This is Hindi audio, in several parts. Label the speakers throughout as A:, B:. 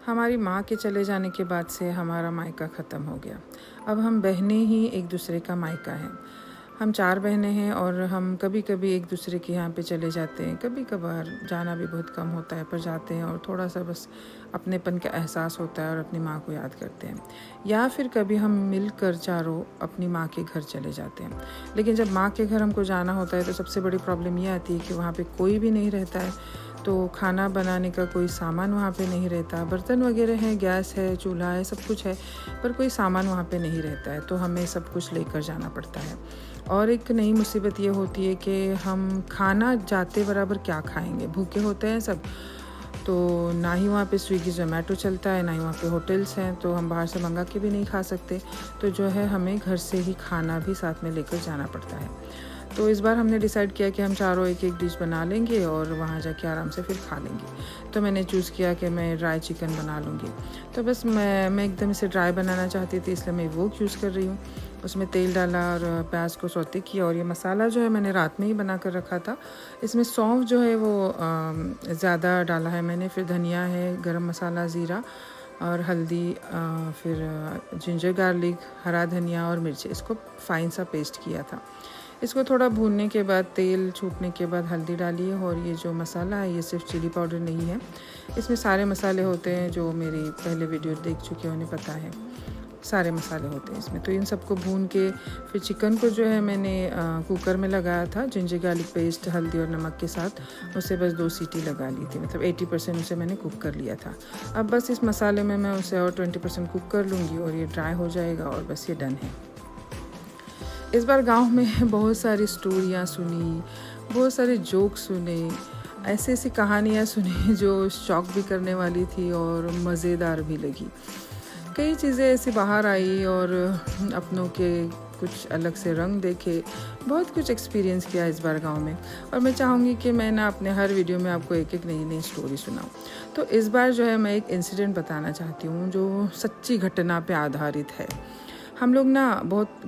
A: हमारी माँ के चले जाने के बाद से हमारा मायका ख़त्म हो गया। अब हम बहनें ही एक दूसरे का मायका हैं। हम 4 बहनें हैं और हम कभी कभी एक दूसरे के यहाँ पे चले जाते हैं। कभी कभार जाना भी बहुत कम होता है, पर जाते हैं और थोड़ा सा बस अपनेपन का एहसास होता है और अपनी माँ को याद करते हैं। या फिर कभी हम मिलकर चारों अपनी माँ के घर चले जाते हैं। लेकिन जब माँ के घर हमको जाना होता है तो सबसे बड़ी प्रॉब्लम ये आती है कि वहाँ पे कोई भी नहीं रहता है, तो खाना बनाने का कोई सामान वहाँ पे नहीं रहता। बर्तन वगैरह हैं, गैस है, चूल्हा है, सब कुछ है, पर कोई सामान वहाँ पे नहीं रहता है, तो हमें सब कुछ लेकर जाना पड़ता है। और एक नई मुसीबत ये होती है कि हम खाना जाते बराबर क्या खाएंगे, भूखे होते हैं सब, तो ना ही वहाँ पे स्विगी ज़ोमैटो चलता है, ना ही वहाँ पे होटल्स हैं, तो हम बाहर से मंगा के भी नहीं खा सकते। तो जो है हमें घर से ही खाना भी साथ में लेकर जाना पड़ता है। तो इस बार हमने डिसाइड किया कि हम चारों एक एक डिश बना लेंगे और वहाँ जाके आराम से फिर खा लेंगे। तो मैंने चूज़ किया कि मैं ड्राई चिकन बना लूँगी। तो बस मैं एकदम इसे ड्राई बनाना चाहती थी, इसलिए मैं वो यूज़ कर रही हूँ। उसमें तेल डाला और प्याज को सौते किया, और ये मसाला जो है मैंने रात में ही बना कर रखा था। इसमें सौंफ जो है वो ज़्यादा डाला है मैंने, फिर धनिया है, गरम मसाला, ज़ीरा और हल्दी, फिर जिंजर गार्लिक, हरा धनिया और मिर्ची, इसको फाइन सा पेस्ट किया था। इसको थोड़ा भूनने के बाद, तेल छूटने के बाद हल्दी डाली है। और ये जो मसाला है ये सिर्फ चिली पाउडर नहीं है, इसमें सारे मसाले होते हैं। जो मेरी पहले वीडियो देख चुके हैं उन्हें पता है, सारे मसाले होते हैं इसमें। तो इन सबको भून के फिर चिकन को जो है मैंने कुकर में लगाया था, जिंजर गार्लिक पेस्ट, हल्दी और नमक के साथ। उसे बस 2 सीटी लगा ली थी, मतलब 80% उसे मैंने कुक कर लिया था। अब बस इस मसाले में मैं उसे और 20% कुक कर लूँगी और ये ड्राई हो जाएगा और बस ये डन है। इस बार गांव में बहुत सारी स्टोरियाँ सुनी, बहुत सारे जोक सुने, ऐसी ऐसी कहानियाँ सुनी जो शॉक भी करने वाली थी और मज़ेदार भी लगी। कई चीज़ें ऐसी बाहर आई और अपनों के कुछ अलग से रंग देखे, बहुत कुछ एक्सपीरियंस किया इस बार गांव में। और मैं चाहूँगी कि मैं ना अपने हर वीडियो में आपको एक एक नई नई स्टोरी सुनाऊँ। तो इस बार जो है मैं एक इंसिडेंट बताना चाहती हूँ जो सच्ची घटना पे आधारित है। हम लोग ना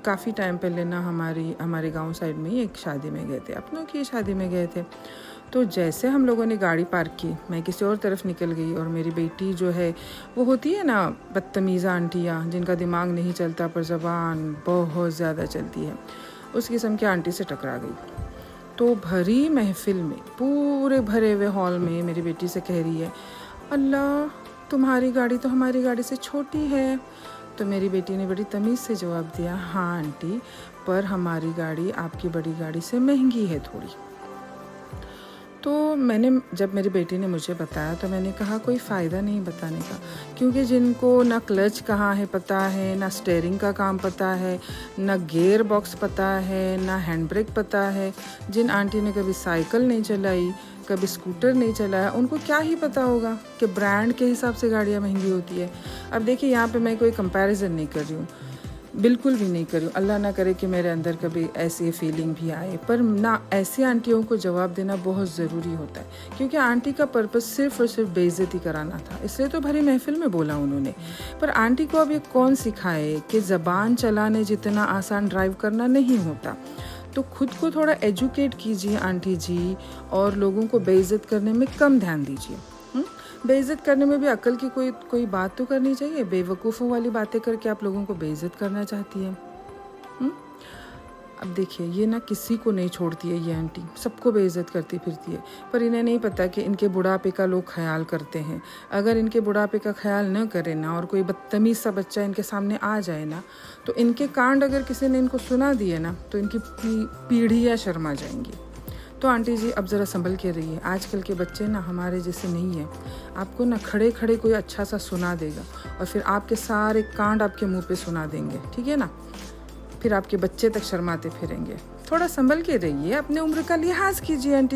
A: काफ़ी टाइम पहले ना हमारे गांव साइड में ही एक शादी में गए थे, अपनों की शादी में गए थे। तो जैसे हम लोगों ने गाड़ी पार्क की, मैं किसी और तरफ निकल गई और मेरी बेटी जो है, वो होती है ना बदतमीज़ आंटियाँ जिनका दिमाग नहीं चलता पर ज़बान बहुत ज़्यादा चलती है, उस किस्म की आंटी से टकरा गई। तो भरी महफिल में, पूरे भरे हुए हॉल में मेरी बेटी से कह रही है, अल्लाह तुम्हारी गाड़ी तो हमारी गाड़ी से छोटी है। तो मेरी बेटी ने बड़ी तमीज़ से जवाब दिया, हाँ आंटी, पर हमारी गाड़ी आपकी बड़ी गाड़ी से महंगी है थोड़ी। तो जब मेरी बेटी ने मुझे बताया तो मैंने कहा कोई फ़ायदा नहीं बताने का, क्योंकि जिनको ना क्लच कहाँ है पता है, ना स्टीयरिंग का काम पता है, ना गियर बॉक्स पता है, ना हैंड ब्रेक पता है, जिन आंटी ने कभी साइकिल नहीं चलाई, कभी स्कूटर नहीं चलाया, उनको क्या ही पता होगा कि ब्रांड के हिसाब से गाड़ियाँ महंगी होती है। अब देखिए, यहाँ पे मैं कोई कंपैरिजन नहीं कर रही हूँ, बिल्कुल भी नहीं कर रही हूँ। अल्लाह ना करे कि मेरे अंदर कभी ऐसी फीलिंग भी आए, पर ना ऐसी आंटियों को जवाब देना बहुत ज़रूरी होता है, क्योंकि आंटी का पर्पस सिर्फ और सिर्फ बेइज्जती कराना था, इसलिए तो भरी महफिल में बोला उन्होंने। पर आंटी को अब ये कौन सिखाए कि ज़बान चलाने जितना आसान ड्राइव करना नहीं होता। तो खुद को थोड़ा एजुकेट कीजिए आंटी जी, और लोगों को बेइज्जत करने में कम ध्यान दीजिए। बेइज्जत करने में भी अक्ल की कोई बात तो करनी चाहिए। बेवकूफ़ों वाली बातें करके आप लोगों को बेइज्जत करना चाहती है। अब देखिए, ये ना किसी को नहीं छोड़ती है, ये आंटी सबको बेइज्जत करती फिरती है, पर इन्हें नहीं पता कि इनके बुढ़ापे का लोग ख्याल करते हैं। अगर इनके बुढ़ापे का ख्याल न करें ना, और कोई बदतमीज़ सा बच्चा इनके सामने आ जाए ना, तो इनके कांड अगर किसी ने इनको सुना दिए ना, तो इनकी पीढ़ियाँ शर्मा जाएंगी। तो आंटी जी अब ज़रा संभल के रहिए, आजकल के बच्चे ना हमारे जैसे नहीं हैं। आपको ना खड़े खड़े कोई अच्छा सा सुना देगा और फिर आपके सारे कांड आपके मुंह पे सुना देंगे, ठीक है ना। फिर आपके बच्चे तक शर्माते फिरेंगे। थोड़ा संभल के रहिए, अपने उम्र का लिहाज कीजिए आंटी।